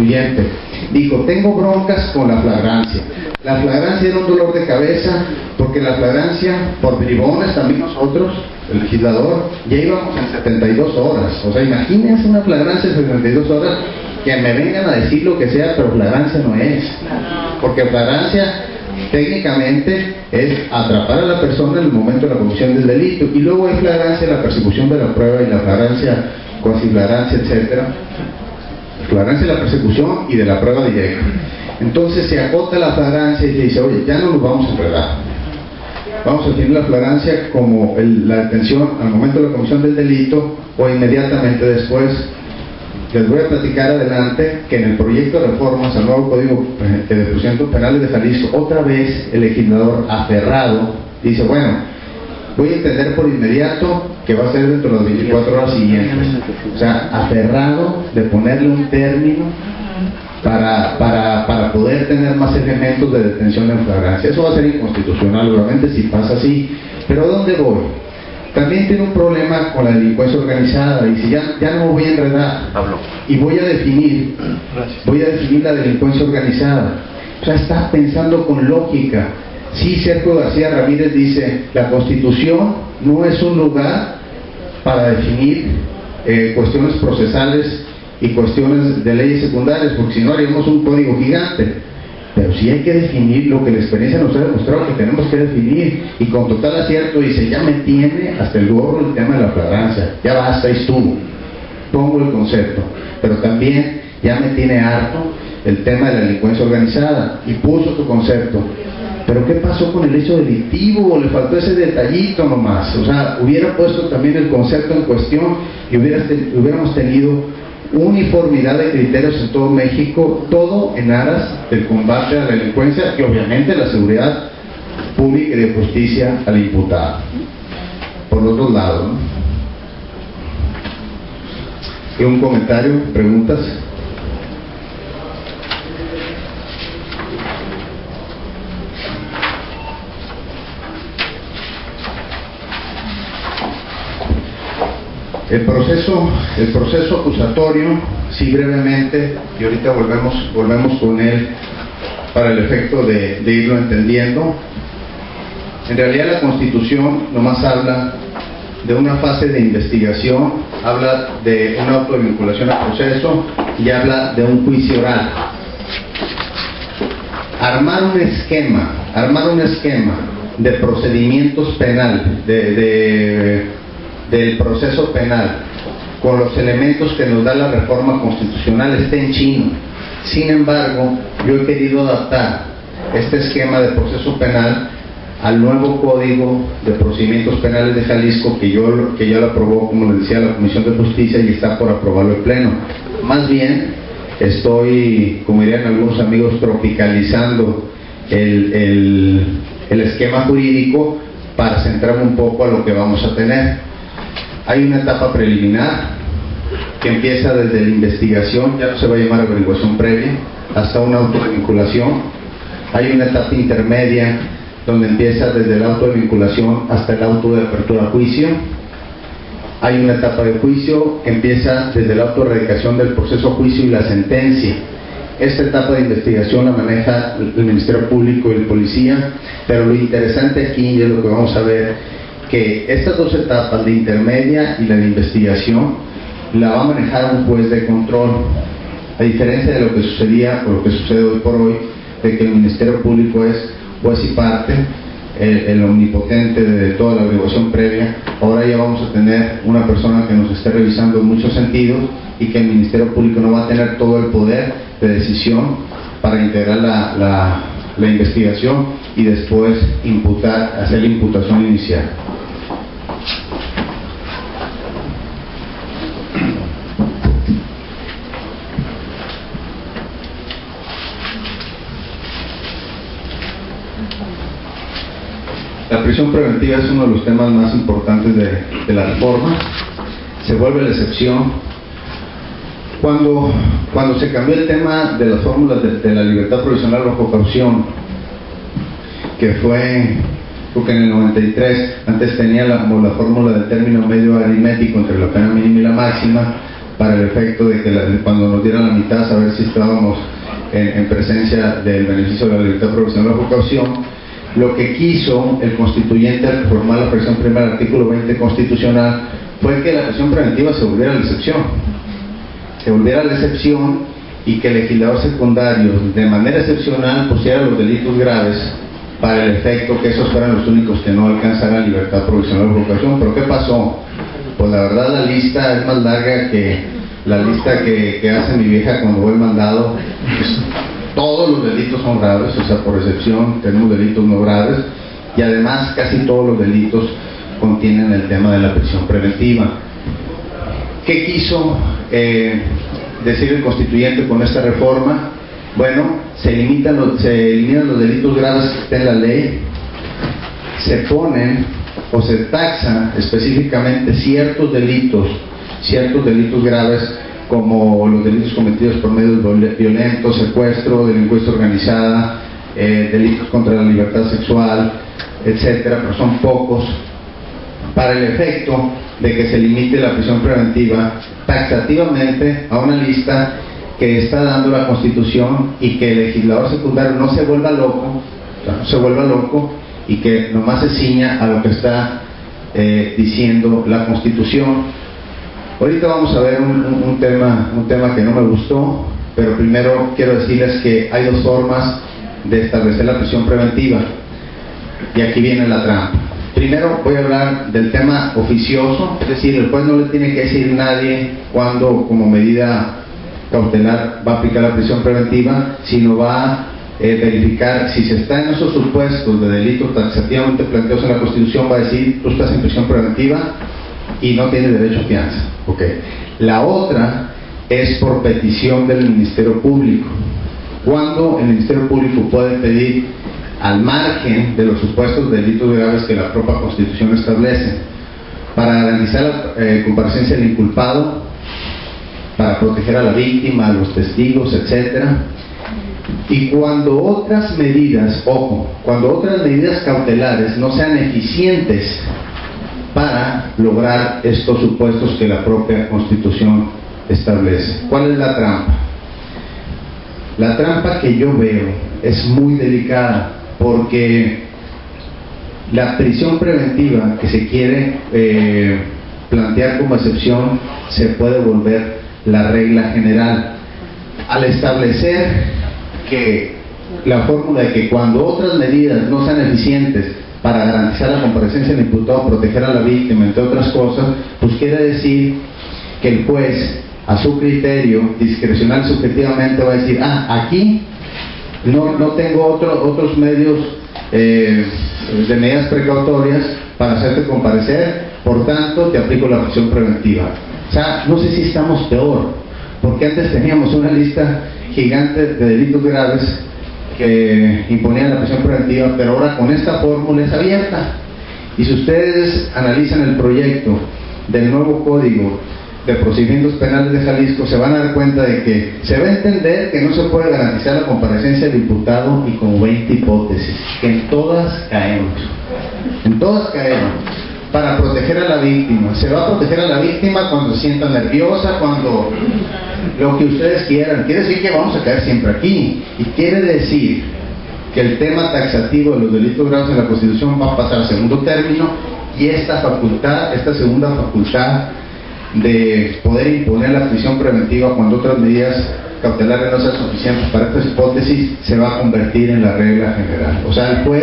constituyente. Dijo, tengo broncas con la flagrancia. La flagrancia era un dolor de cabeza, porque la flagrancia, por bribones también nosotros, el legislador, ya íbamos en 72 horas. O sea, imagínense una flagrancia en 72 horas, que me vengan a decir lo que sea, pero flagrancia no es. Porque flagrancia técnicamente es atrapar a la persona en el momento de la comisión del delito, y luego hay flagrancia, la persecución de la prueba, y la flagrancia, cuasiflagrancia, etcétera. Flagrancia de la persecución y de la prueba directa. Entonces se acota la flagrancia y se dice, oye, ya no nos vamos a enredar. Vamos a definir la flagrancia como la detención al momento de la comisión del delito o inmediatamente después. Les voy a platicar adelante que en el proyecto de reformas al nuevo Código de Procedimientos Penales de Jalisco, otra vez el legislador aferrado dice, bueno, voy a entender por inmediato que va a ser dentro de las 24 horas siguientes. O sea, aferrado de ponerle un término para poder tener más elementos de detención en flagrancia. Eso va a ser inconstitucional, obviamente, si pasa así. Pero ¿a dónde voy? También tiene un problema con la delincuencia organizada. Y si ya no me voy a enredar, y voy a definir la delincuencia organizada. O sea, está pensando con lógica. Sí, Sergio García Ramírez dice, la Constitución no es un lugar para definir cuestiones procesales y cuestiones de leyes secundarias, porque si no haríamos un código gigante. Pero sí hay que definir lo que la experiencia nos ha demostrado que tenemos que definir, y con total acierto dice, ya me tiene hasta el gorro el tema de la flagrancia, ya basta, ahí estuvo, pongo el concepto, pero también ya me tiene harto el tema de la delincuencia organizada, y puso su concepto. Pero ¿qué pasó con el hecho delictivo? Le faltó ese detallito nomás. O sea, hubiera puesto también el concepto en cuestión y hubiéramos tenido uniformidad de criterios en todo México, todo en aras del combate a la delincuencia y obviamente la seguridad pública y de justicia al imputado. Por otro lado, ¿no? ¿Un comentario? ¿Preguntas? El proceso acusatorio, sí, brevemente, y ahorita volvemos con él para el efecto de irlo entendiendo. En realidad la Constitución nomás habla de una fase de investigación, habla de un auto de vinculación al proceso y habla de un juicio oral. Armar un esquema de procedimientos penales, del proceso penal, con los elementos que nos da la reforma constitucional, está en chino. Sin embargo, yo he querido adaptar este esquema de proceso penal al nuevo Código de Procedimientos Penales de Jalisco, que ya lo aprobó, como les decía, la Comisión de Justicia, y está por aprobarlo en pleno. Más bien, estoy, como dirían algunos amigos, tropicalizando el esquema jurídico para centrarme un poco a lo que vamos a tener. Hay una etapa preliminar que empieza desde la investigación, ya no se va a llamar averiguación previa, hasta una auto de vinculación. Hay una etapa intermedia donde empieza desde el auto de vinculación hasta el auto de apertura a juicio. Hay una etapa de juicio que empieza desde el auto de erradicación del proceso a juicio y la sentencia. Esta etapa de investigación la maneja el Ministerio Público y el Policía, pero lo interesante aquí, y es lo que vamos a ver, que estas dos etapas, de intermedia y la de investigación, la va a manejar un juez de control, a diferencia de lo que sucedía o lo que sucede hoy por hoy, de que el Ministerio Público es juez y parte, el omnipotente de toda la averiguación previa. Ahora ya vamos a tener una persona que nos esté revisando en muchos sentidos, y que el Ministerio Público no va a tener todo el poder de decisión para integrar la investigación y después hacer la imputación inicial. La prisión preventiva es uno de los temas más importantes de la reforma. Se vuelve la excepción. Cuando se cambió el tema de las fórmulas de la libertad provisional bajo caución, que fue, creo que en el 93, antes tenía la fórmula del término medio aritmético entre la pena mínima y la máxima, para el efecto de que cuando nos dieran la mitad, saber si estábamos en presencia del beneficio de la libertad provisional o vocación. Lo que quiso el constituyente al reformar la fracción primera del artículo 20 constitucional fue que la prisión preventiva se volviera la excepción, y que el legislador secundario de manera excepcional pusiera los delitos graves para el efecto que esos fueran los únicos que no alcanzaran libertad provisional o vocación. ¿Pero qué pasó? Pues la verdad la lista es más larga que la lista que hace mi vieja cuando ve el mandado. Pues, todos los delitos son graves, o sea, por excepción tenemos delitos no graves, y además casi todos los delitos contienen el tema de la prisión preventiva. ¿Qué quiso decir el constituyente con esta reforma? Bueno, se eliminan los delitos graves que estén en la ley, se ponen o se taxan específicamente ciertos delitos graves, como los delitos cometidos por medios violentos, secuestro, delincuencia organizada, delitos contra la libertad sexual, etcétera, pero son pocos, para el efecto de que se limite la prisión preventiva taxativamente a una lista que está dando la Constitución, y que el legislador secundario no se vuelva loco, y que nomás se ciña a lo que está diciendo la Constitución. Ahorita vamos a ver un tema que no me gustó, pero primero quiero decirles que hay dos formas de establecer la prisión preventiva, y aquí viene la trampa. Primero voy a hablar del tema oficioso, es decir, el juez no le tiene que decir a nadie cuándo como medida cautelar va a aplicar la prisión preventiva, sino va a verificar si se está en esos supuestos de delitos taxativamente planteados en la Constitución. Va a decir: tú estás en prisión preventiva y no tienes derecho a fianza. Okay. La otra es por petición del Ministerio Público, cuando el Ministerio Público puede pedir, al margen de los supuestos delitos graves que la propia Constitución establece, para garantizar la comparecencia del inculpado, para proteger a la víctima, a los testigos, etcétera. Y cuando otras medidas, cuando otras medidas cautelares no sean eficientes para lograr estos supuestos que la propia Constitución establece. ¿Cuál es la trampa? La trampa que yo veo es muy delicada, porque la prisión preventiva que se quiere plantear como excepción se puede volver la regla general, al establecer que la fórmula de que cuando otras medidas no sean eficientes para garantizar la comparecencia del imputado, proteger a la víctima, entre otras cosas, pues quiere decir que el juez, a su criterio discrecional, subjetivamente va a decir: aquí no tengo otros medios de medidas precautorias para hacerte comparecer, por tanto te aplico la prisión preventiva. O sea, no sé si estamos peor, porque antes teníamos una lista gigante de delitos graves que imponían la prisión preventiva, pero ahora con esta fórmula es abierta. Y si ustedes analizan el proyecto del nuevo Código de Procedimientos Penales de Jalisco, se van a dar cuenta de que se va a entender que no se puede garantizar la comparecencia del imputado, y como 20 hipótesis, que en todas caemos, para proteger a la víctima. Se va a proteger a la víctima cuando se sienta nerviosa, cuando lo que ustedes quieran. Quiere decir que vamos a caer siempre aquí, y quiere decir que el tema taxativo de los delitos graves en la Constitución va a pasar a segundo término, y esta segunda facultad de poder imponer la prisión preventiva cuando otras medidas cautelares no sean suficientes para estas hipótesis se va a convertir en la regla general. O sea, el juez